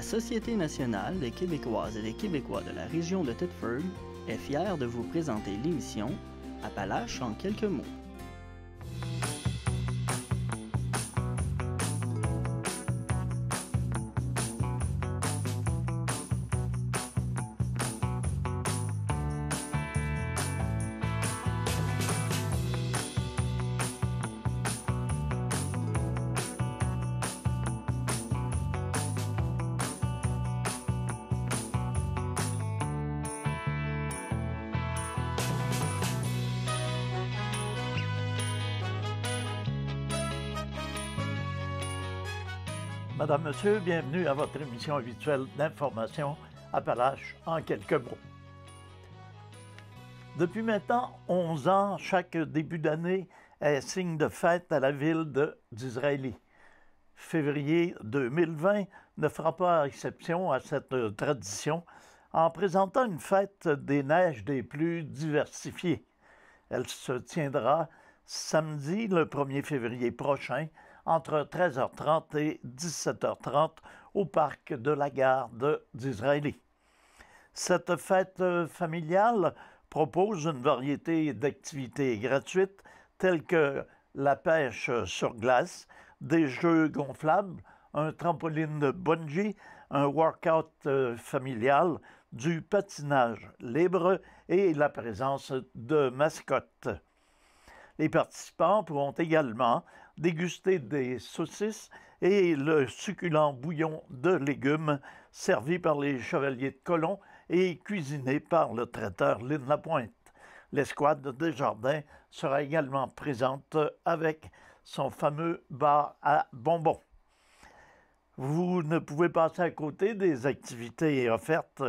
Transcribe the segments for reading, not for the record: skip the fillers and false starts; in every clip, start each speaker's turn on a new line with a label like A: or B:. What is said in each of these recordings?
A: La Société nationale des Québécoises et des Québécois de la région de Thetford est fière de vous présenter l'émission Appalaches en quelques mots.
B: Madame, Monsieur, bienvenue à votre émission habituelle d'information Appalaches en quelques mots. Depuis maintenant 11 ans, chaque début d'année est signe de fête à la ville d'Israëli. Février 2020 ne fera pas exception à cette tradition en présentant une fête des neiges des plus diversifiées. Elle se tiendra samedi, le 1er février prochain, entre 13h30 et 17h30 au parc de la gare d'Israëli. Cette fête familiale propose une variété d'activités gratuites telles que la pêche sur glace, des jeux gonflables, un trampoline bungee, un workout familial, du patinage libre et la présence de mascottes. Les participants pourront également déguster des saucisses et le succulent bouillon de légumes servi par les chevaliers de Colomb et cuisiné par le traiteur Lynn Lapointe. L'escouade de Desjardins sera également présente avec son fameux bar à bonbons. Vous ne pouvez passer à côté des activités offertes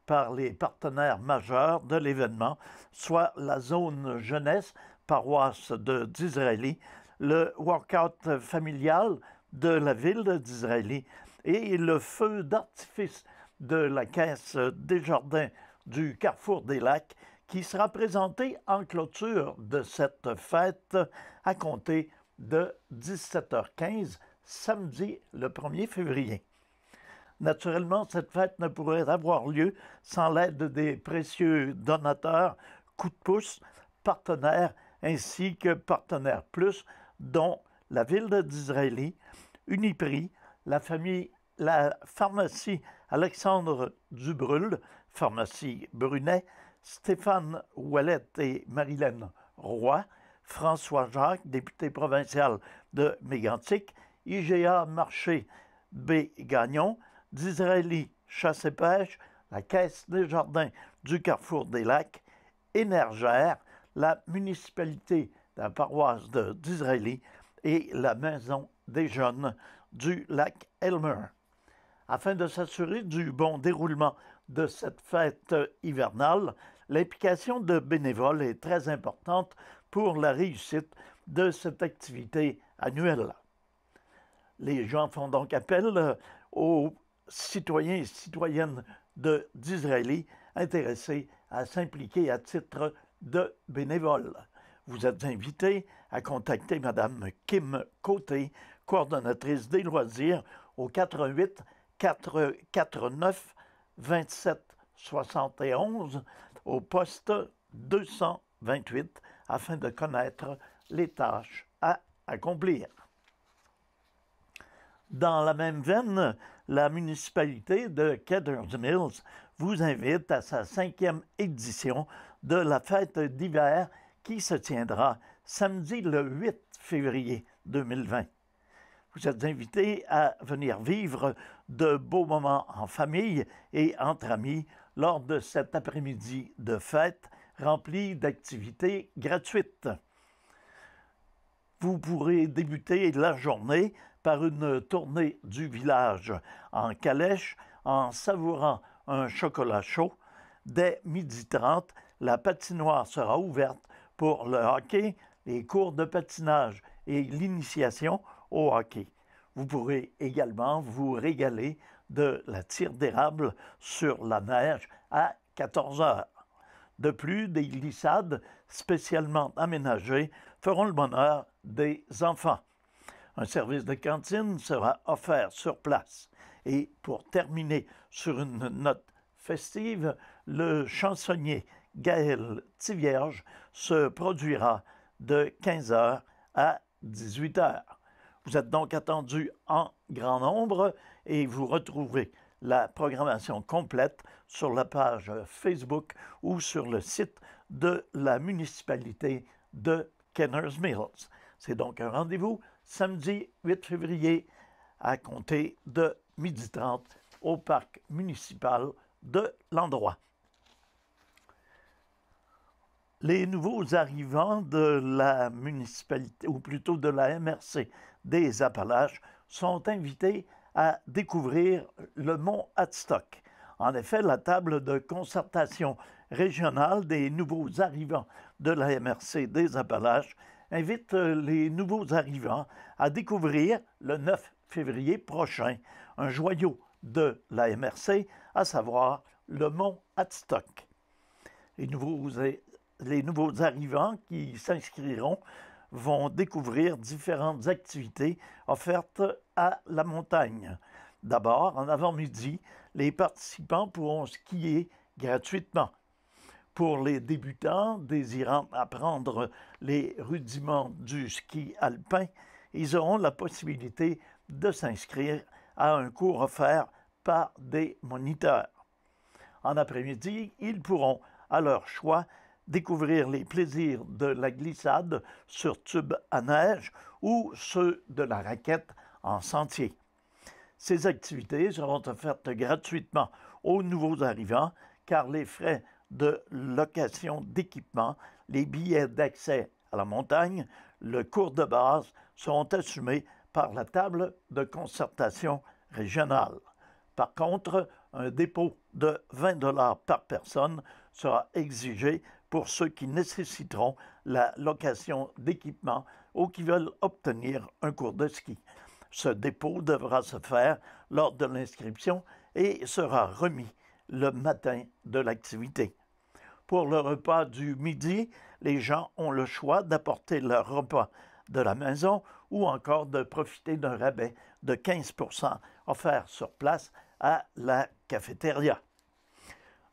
B: par les partenaires majeurs de l'événement, soit la zone jeunesse, paroisse d'Israëli, le workout familial de la ville d'Israëli et le feu d'artifice de la caisse Desjardins du Carrefour des Lacs qui sera présenté en clôture de cette fête à compter de 17h15 samedi le 1er février. Naturellement, cette fête ne pourrait avoir lieu sans l'aide des précieux donateurs, coups de pouce, partenaires ainsi que Partenaires Plus, dont la ville d'Israëli, Uniprix, la pharmacie Alexandre Dubrul, pharmacie Brunet, Stéphane Ouellette et Marilène Roy, François Jacques, député provincial de Mégantic, IGA Marché B. Gagnon, d'Israëli Chasse et Pêche, la Caisse des Jardins du Carrefour des Lacs, Énergère, la municipalité de la paroisse d'Israëli et la Maison des Jeunes du lac Elmer. Afin de s'assurer du bon déroulement de cette fête hivernale, l'implication de bénévoles est très importante pour la réussite de cette activité annuelle. Les gens font donc appel aux citoyens et citoyennes d'Israëli intéressés à s'impliquer à titre de bénévoles. Vous êtes invités à contacter Mme Kim Côté, coordonnatrice des loisirs, au 88 449 27 71 au poste 228 afin de connaître les tâches à accomplir. Dans la même veine, la municipalité de Kedders Mills vous invite à sa 5e édition de la fête d'hiver qui se tiendra samedi le 8 février 2020. Vous êtes invités à venir vivre de beaux moments en famille et entre amis lors de cet après-midi de fête rempli d'activités gratuites. Vous pourrez débuter la journée par une tournée du village en calèche en savourant un chocolat chaud. Dès 12h30, la patinoire sera ouverte pour le hockey, les cours de patinage et l'initiation au hockey. Vous pourrez également vous régaler de la tire d'érable sur la neige à 14h. De plus, des glissades spécialement aménagées feront le bonheur des enfants. Un service de cantine sera offert sur place Et pour terminer sur une note festive, le chansonnier Gaël Tivierge se produira de 15h à 18h. Vous êtes donc attendus en grand nombre et vous retrouvez la programmation complète sur la page Facebook ou sur le site de la municipalité de Kenners Mills. C'est donc un rendez-vous samedi 8 février à compter de 12h30 au parc municipal de l'endroit. Les nouveaux arrivants de la municipalité, ou plutôt de la MRC des Appalaches, sont invités à découvrir le mont Hadstock. En effet, la table de concertation régionale des nouveaux arrivants de la MRC des Appalaches invite les nouveaux arrivants à découvrir le 9 février prochain un joyau de la MRC, à savoir le mont Hadstock. Les nouveaux arrivants qui s'inscriront vont découvrir différentes activités offertes à la montagne. D'abord, en avant-midi, les participants pourront skier gratuitement. Pour les débutants désirant apprendre les rudiments du ski alpin, ils auront la possibilité de s'inscrire à un cours offert par des moniteurs. En après-midi, ils pourront, à leur choix, découvrir les plaisirs de la glissade sur tube à neige ou ceux de la raquette en sentier. Ces activités seront offertes gratuitement aux nouveaux arrivants car les frais de location d'équipement, les billets d'accès à la montagne, le cours de base seront assumés par la table de concertation régionale. Par contre, un dépôt de 20$ par personne sera exigé pour ceux qui nécessiteront la location d'équipement ou qui veulent obtenir un cours de ski. Ce dépôt devra se faire lors de l'inscription et sera remis le matin de l'activité. Pour le repas du midi, les gens ont le choix d'apporter leur repas de la maison ou encore de profiter d'un rabais de 15% offert sur place à la cafétéria.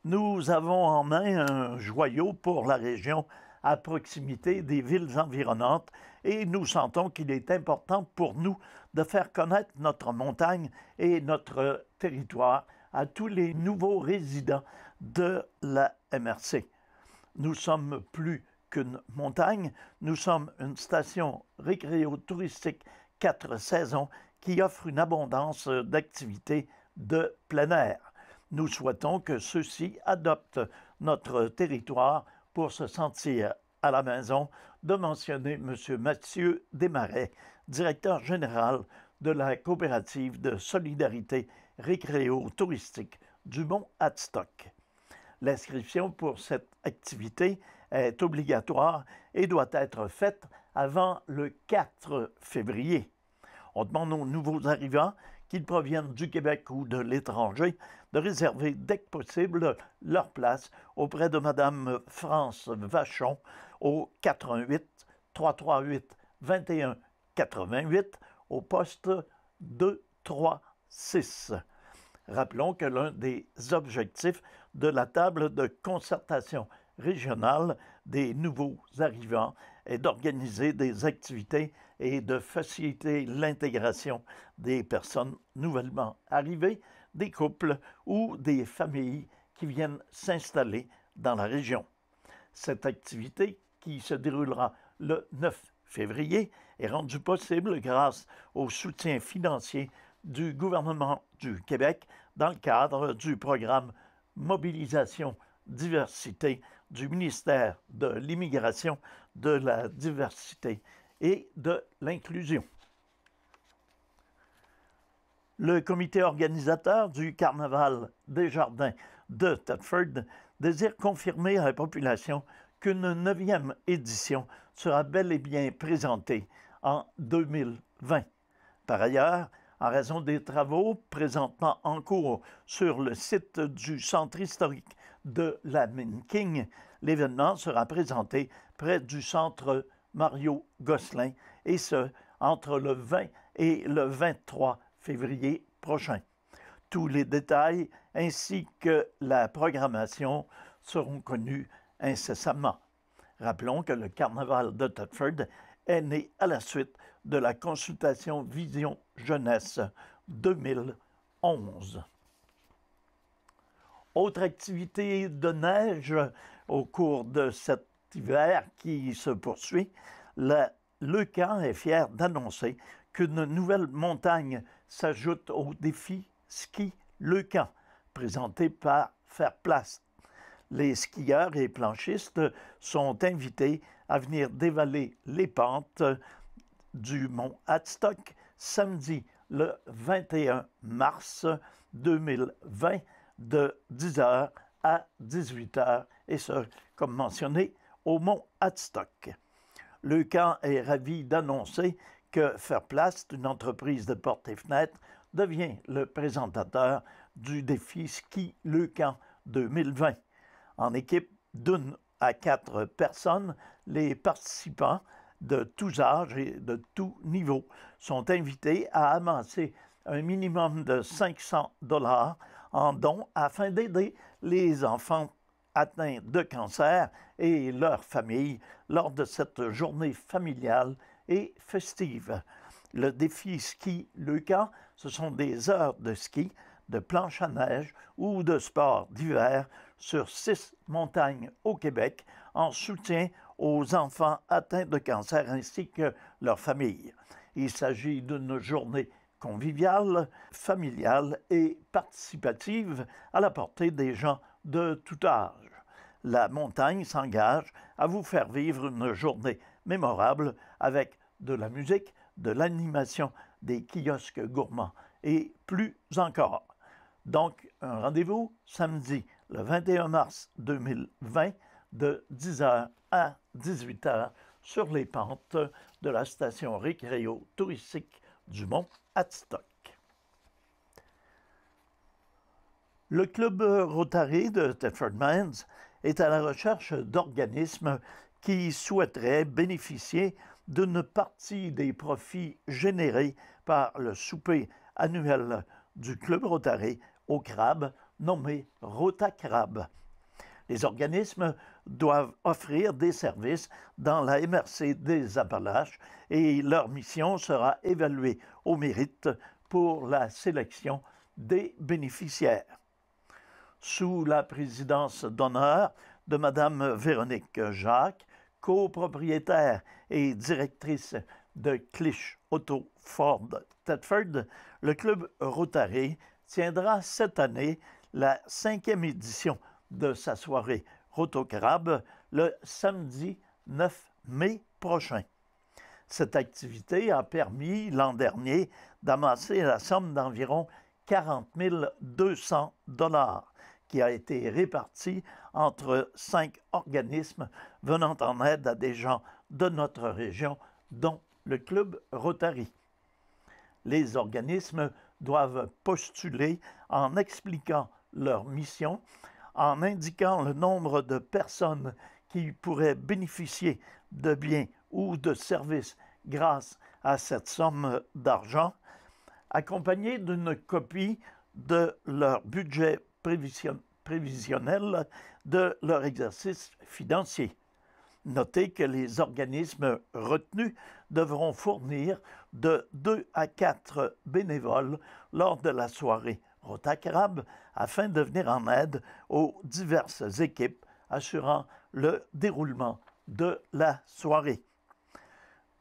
B: Nous avons en main un joyau pour la région à proximité des villes environnantes et nous sentons qu'il est important pour nous de faire connaître notre montagne et notre territoire à tous les nouveaux résidents de la MRC. Nous sommes plus qu'une montagne, nous sommes une station récréo-touristique 4 saisons qui offre une abondance d'activités de plein air. Nous souhaitons que ceux-ci adoptent notre territoire pour se sentir à la maison, de mentionner M. Mathieu Desmarais, directeur général de la coopérative de solidarité récréo-touristique du mont Hadstock. L'inscription pour cette activité est obligatoire et doit être faite avant le 4 février. On demande aux nouveaux arrivants, qu'ils proviennent du Québec ou de l'étranger, de réserver dès que possible leur place auprès de Mme France Vachon au 418 338 21 88 au poste 236. Rappelons que l'un des objectifs de la table de concertation régionale des nouveaux arrivants est d'organiser des activités et de faciliter l'intégration des personnes nouvellement arrivées, des couples ou des familles qui viennent s'installer dans la région. Cette activité, qui se déroulera le 9 février, est rendue possible grâce au soutien financier du gouvernement du Québec dans le cadre du programme Mobilisation Diversité du ministère de l'Immigration, de la Diversité et de l'Inclusion. Le comité organisateur du Carnaval des Jardins de Thetford désire confirmer à la population qu'une 9e édition sera bel et bien présentée en 2020. Par ailleurs, en raison des travaux présentement en cours sur le site du centre historique de la Mine King, l'événement sera présenté près du centre Mario Gosselin, et ce, entre le 20 et le 23 février prochain. Tous les détails ainsi que la programmation seront connus incessamment. Rappelons que le carnaval de Thetford est né à la suite de la consultation Vision Jeunesse 2011. Autre activité de neige au cours de cet hiver qui se poursuit, le Leucan est fier d'annoncer qu'une nouvelle montagne s'ajoute au défi Ski Leucan, présenté par Faire Place. Les skieurs et planchistes sont invités à venir dévaler les pentes du mont Hadstock samedi le 21 mars 2020 de 10h à 18h, et ce, comme mentionné, au mont Hadstock. Leucan est ravi d'annoncer que Faire Place, une entreprise de portes et fenêtres, devient le présentateur du défi Ski Leucan 2020. En équipe d'1 à 4 personnes, les participants de tous âges et de tous niveaux sont invités à amasser un minimum de 500 $ en dons afin d'aider les enfants atteints de cancer et leurs familles lors de cette journée familiale et festive. Le défi Ski Leucan, ce sont des heures de ski, de planche à neige ou de sport d'hiver sur 6 montagnes au Québec en soutien aux enfants atteints de cancer ainsi que leurs familles. Il s'agit d'une journée conviviale, familiale et participative à la portée des gens de tout âge. La montagne s'engage à vous faire vivre une journée mémorable avec de la musique, de l'animation, des kiosques gourmands et plus encore. Donc, un rendez-vous samedi le 21 mars 2020 de 10h à 18h sur les pentes de la station récréo-touristique du mont Hadstock. Le club Rotary de Thetford Mines est à la recherche d'organismes qui souhaiteraient bénéficier d'une partie des profits générés par le souper annuel du club Rotary au crabe nommé Rotacrabe. Les organismes doivent offrir des services dans la MRC des Appalaches et leur mission sera évaluée au mérite pour la sélection des bénéficiaires. Sous la présidence d'honneur de Mme Véronique Jacques, copropriétaire et directrice de Clich Auto Ford Thetford, le club Rotary tiendra cette année la 5e édition de sa soirée Rotocrabe le samedi 9 mai prochain. Cette activité a permis l'an dernier d'amasser la somme d'environ 40 200 $ qui a été répartie entre 5 organismes venant en aide à des gens de notre région, dont le club Rotary. Les organismes doivent postuler en expliquant leur mission, en indiquant le nombre de personnes qui pourraient bénéficier de biens ou de services grâce à cette somme d'argent, accompagnée d'une copie de leur budget prévisionnel de leur exercice financier. Notez que les organismes retenus devront fournir de 2 à 4 bénévoles lors de la soirée Rotacrabe afin de venir en aide aux diverses équipes assurant le déroulement de la soirée.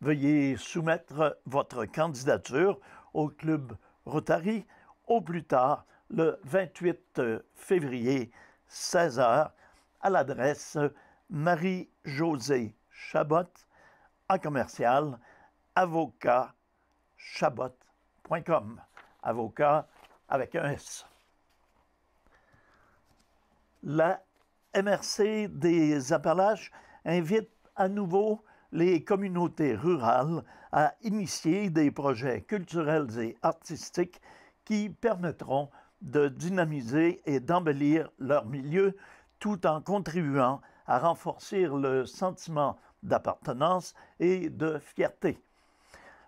B: Veuillez soumettre votre candidature au club Rotary au plus tard le 28 février, 16h, à l'adresse Marie-Josée Chabot, en commercial, avocatchabot.com. Avocat avec un S. La MRC des Appalaches invite à nouveau les communautés rurales à initier des projets culturels et artistiques qui permettront de dynamiser et d'embellir leur milieu tout en contribuant à renforcer le sentiment d'appartenance et de fierté.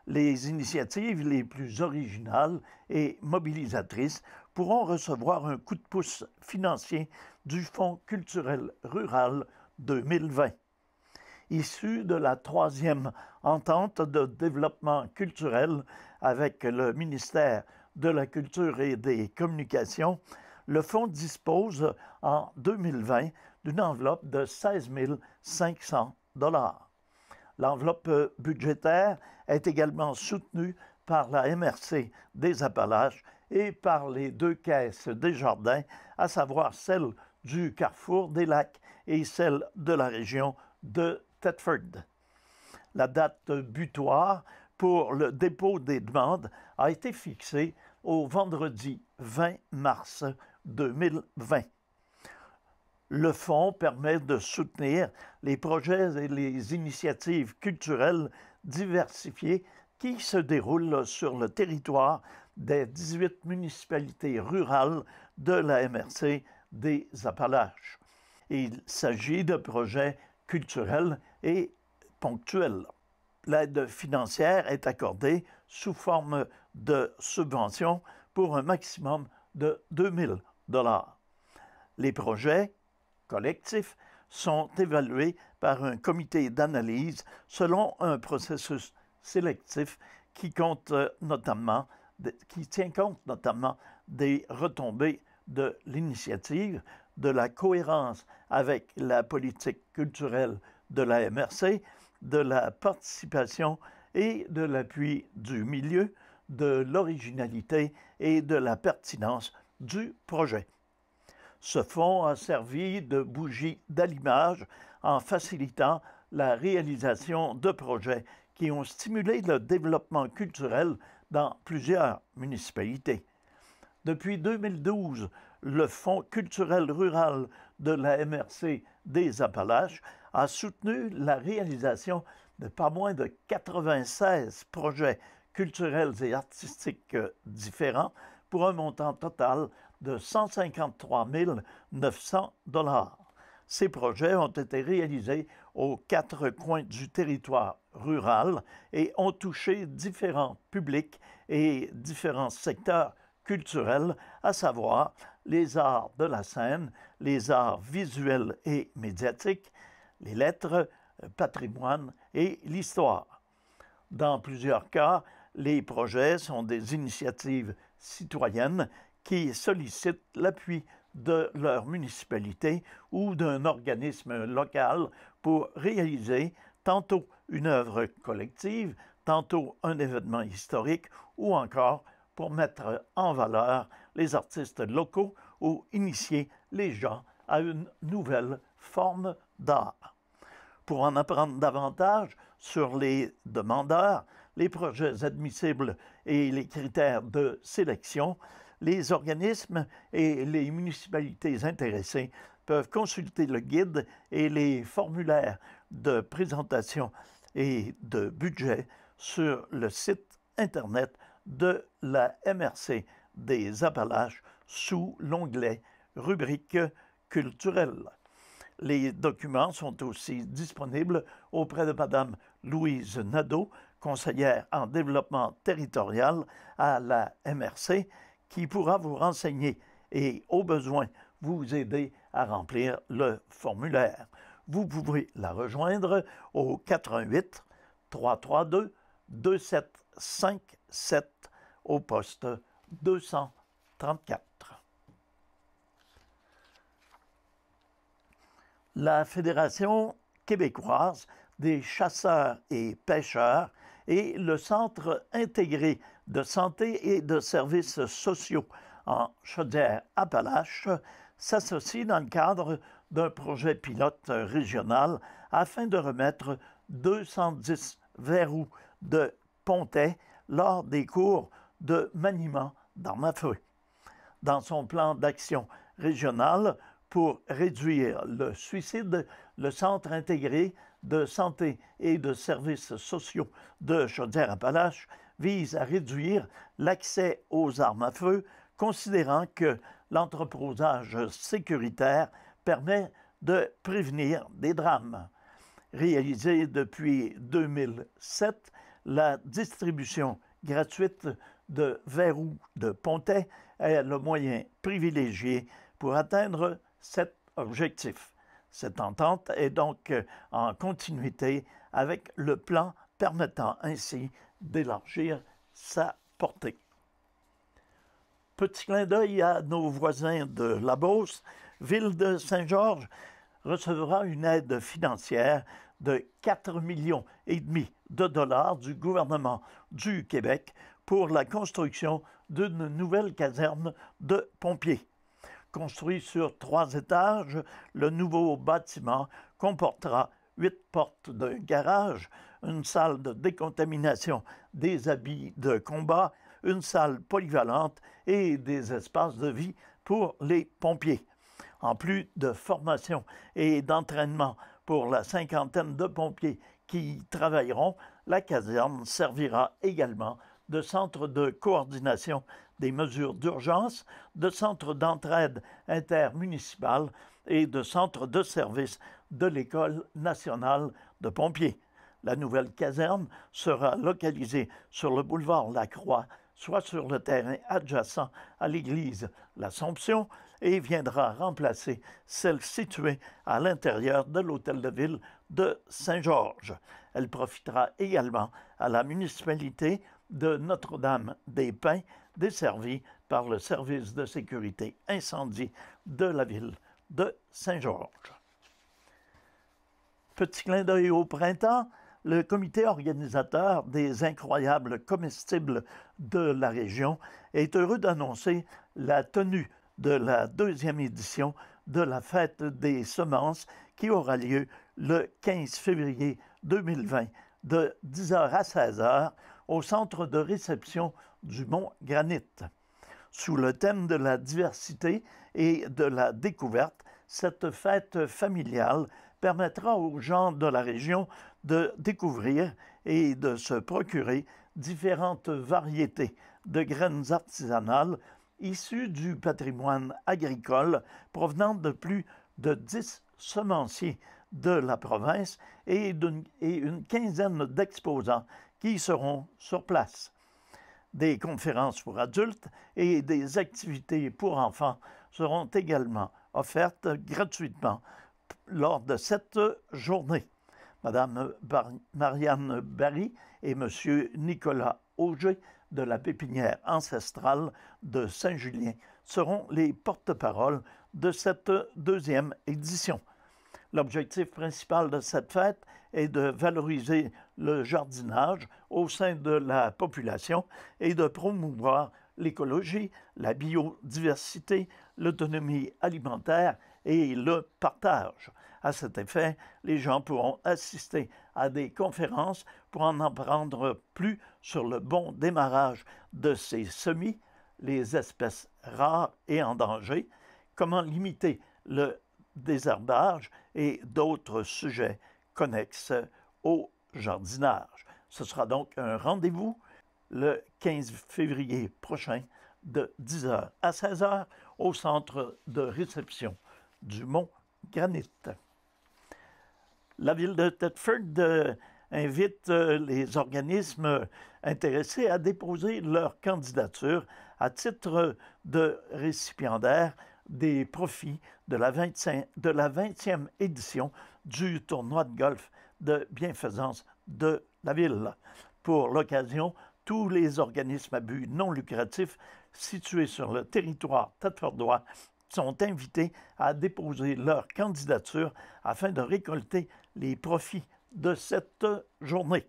B: Les initiatives les plus originales et mobilisatrices pourront recevoir un coup de pouce financier du Fonds culturel rural 2020. Issu de la troisième entente de développement culturel avec le ministère de la Culture et des Communications, le Fonds dispose en 2020 d'une enveloppe de 16 500 $. L'enveloppe budgétaire est également soutenue par la MRC des Appalaches et par les deux caisses des jardins, à savoir celle du Carrefour des Lacs et celle de la région de Thetford. La date butoir pour le dépôt des demandes a été fixée au vendredi 20 mars 2020. Le fonds permet de soutenir les projets et les initiatives culturelles diversifiées qui se déroulent sur le territoire des 18 municipalités rurales de la MRC des Appalaches. Il s'agit de projets culturels et ponctuels. L'aide financière est accordée sous forme de subventions pour un maximum de 2 000 $. Les projets collectifs sont évalués par un comité d'analyse selon un processus sélectif qui tient compte notamment des retombées de l'initiative, de la cohérence avec la politique culturelle de la MRC, de la participation et de l'appui du milieu, de l'originalité et de la pertinence du projet. Ce fonds a servi de bougie d'allumage en facilitant la réalisation de projets qui ont stimulé le développement culturel dans plusieurs municipalités. Depuis 2012, le Fonds culturel rural de la MRC des Appalaches a soutenu la réalisation de pas moins de 96 projets culturels et artistiques différents pour un montant total de 153 900 $. Ces projets ont été réalisés aux 4 coins du territoire rural et ont touché différents publics et différents secteurs culturels, à savoir les arts de la scène, les arts visuels et médiatiques, les lettres, le patrimoine et l'histoire. Dans plusieurs cas, les projets sont des initiatives citoyennes qui sollicitent l'appui de leur municipalité ou d'un organisme local pour réaliser tantôt une œuvre collective, tantôt un événement historique ou encore pour mettre en valeur les artistes locaux ou initier les gens à une nouvelle forme d'art. Pour en apprendre davantage sur les demandeurs, les projets admissibles et les critères de sélection, les organismes et les municipalités intéressées peuvent consulter le guide et les formulaires de présentation et de budget sur le site Internet de la MRC des Appalaches sous l'onglet rubrique culturelle. Les documents sont aussi disponibles auprès de Mme Louise Nadeau, conseillère en développement territorial à la MRC, qui pourra vous renseigner et, au besoin, vous aider à remplir le formulaire. Vous pouvez la rejoindre au 88 332 2757 au poste 234. La Fédération québécoise des chasseurs et pêcheurs et le Centre intégré de santé et de services sociaux en Chaudière-Appalaches s'associent dans le cadre d'un projet pilote régional afin de remettre 210 verrous de pontet lors des cours de maniement d'armes à feu. Dans son plan d'action régional pour réduire le suicide, le Centre intégré de santé et de services sociaux de Chaudière-Appalaches vise à réduire l'accès aux armes à feu, considérant que l'entreposage sécuritaire permet de prévenir des drames. Réalisé depuis 2007, la distribution gratuite de Verrou de Pontet est le moyen privilégié pour atteindre cet objectif. Cette entente est donc en continuité avec le plan permettant ainsi d'élargir sa portée. Petit clin d'œil à nos voisins de la Beauce, Ville de Saint-Georges recevra une aide financière de 4,5 millions de dollars du gouvernement du Québec pour la construction d'une nouvelle caserne de pompiers. Construit sur 3 étages, le nouveau bâtiment comportera 8 portes de garage, une salle de décontamination des habits de combat, une salle polyvalente et des espaces de vie pour les pompiers. En plus de formation et d'entraînement pour la cinquantaine de pompiers qui y travailleront, la caserne servira également de centre de coordination des mesures d'urgence, de centre d'entraide intermunicipale et de centre de service de l'École nationale de pompiers. La nouvelle caserne sera localisée sur le boulevard Lacroix, soit sur le terrain adjacent à l'église l'Assomption, et viendra remplacer celle située à l'intérieur de l'hôtel de ville de Saint-Georges. Elle profitera également à la municipalité de Notre-Dame-des-Pins, desservie par le service de sécurité incendie de la ville de Saint-Georges. Petit clin d'œil au printemps, le comité organisateur des incroyables comestibles de la région est heureux d'annoncer la tenue de la 2e édition de la Fête des semences qui aura lieu le 15 février 2020 de 10h à 16h au centre de réception du Mont-Granit. Sous le thème de la diversité et de la découverte, cette fête familiale permettra aux gens de la région de découvrir et de se procurer différentes variétés de graines artisanales issues du patrimoine agricole provenant de plus de 10 semenciers de la province et une quinzaine d'exposants qui seront sur place. Des conférences pour adultes et des activités pour enfants seront également offertes gratuitement lors de cette journée. Madame Marianne Barry et Monsieur Nicolas Auger de la pépinière ancestrale de Saint-Julien seront les porte-paroles de cette 2e édition. L'objectif principal de cette fête est de valoriser le jardinage au sein de la population et de promouvoir l'écologie, la biodiversité, l'autonomie alimentaire et le partage. À cet effet, les gens pourront assister à des conférences pour en apprendre plus sur le bon démarrage de ces semis, les espèces rares et en danger, comment limiter le désherbage et d'autres sujets connexes au jardinage. Ce sera donc un rendez-vous le 15 février prochain de 10h à 16h au centre de réception du Mont-Granit. La ville de Thetford invite les organismes intéressés à déposer leur candidature à titre de récipiendaire des profits de la 20e édition du tournoi de golf de bienfaisance de la ville. Pour l'occasion, tous les organismes à but non lucratif situés sur le territoire thetfordois sont invités à déposer leur candidature afin de récolter les profits de cette journée.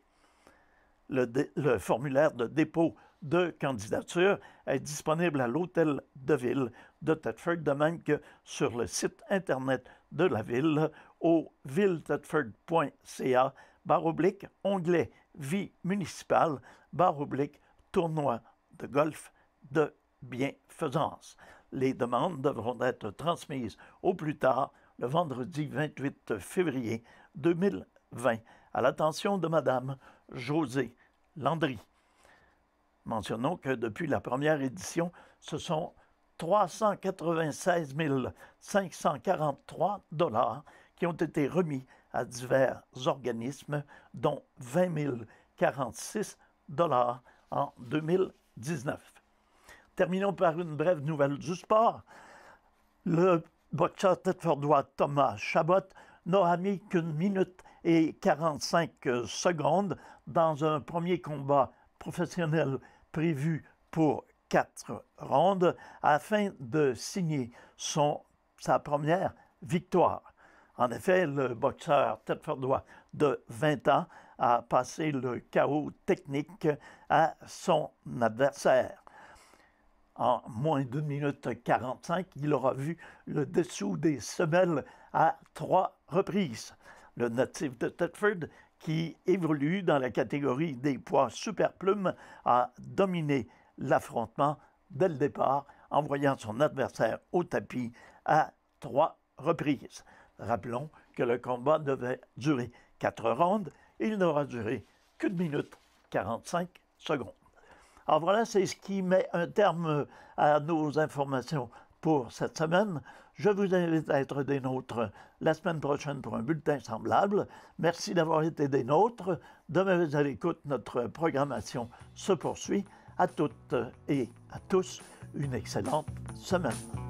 B: Le formulaire de dépôt de candidature est disponible à l'hôtel de ville de Thetford, de même que sur le site Internet de la ville au villethetford.ca/onglet vie municipale /tournoi de golf de bienfaisance. Les demandes devront être transmises au plus tard le vendredi 28 février 2020 à l'attention de Madame Josée Landry. Mentionnons que depuis la première édition, ce sont 396 543 $ qui ont été remis à divers organismes, dont 20 046 $ en 2019. 19. Terminons par une brève nouvelle du sport. Le boxeur thetfordois Thomas Chabot n'aura mis qu'une minute et 45 secondes dans un premier combat professionnel prévu pour 4 rondes afin de signer sa première victoire. En effet, le boxeur thetfordois de 20 ans a passé le chaos technique à son adversaire. En moins d'une minute 45, il aura vu le dessous des semelles à 3 reprises. Le natif de Thetford, qui évolue dans la catégorie des poids superplumes, a dominé l'affrontement dès le départ, envoyant son adversaire au tapis à 3 reprises. Rappelons que le combat devait durer 4 rondes et il n'aura duré qu'une minute 45 secondes. Alors voilà, c'est ce qui met un terme à nos informations pour cette semaine. Je vous invite à être des nôtres la semaine prochaine pour un bulletin semblable. Merci d'avoir été des nôtres. Demeurez à l'écoute, notre programmation se poursuit. À toutes et à tous, une excellente semaine.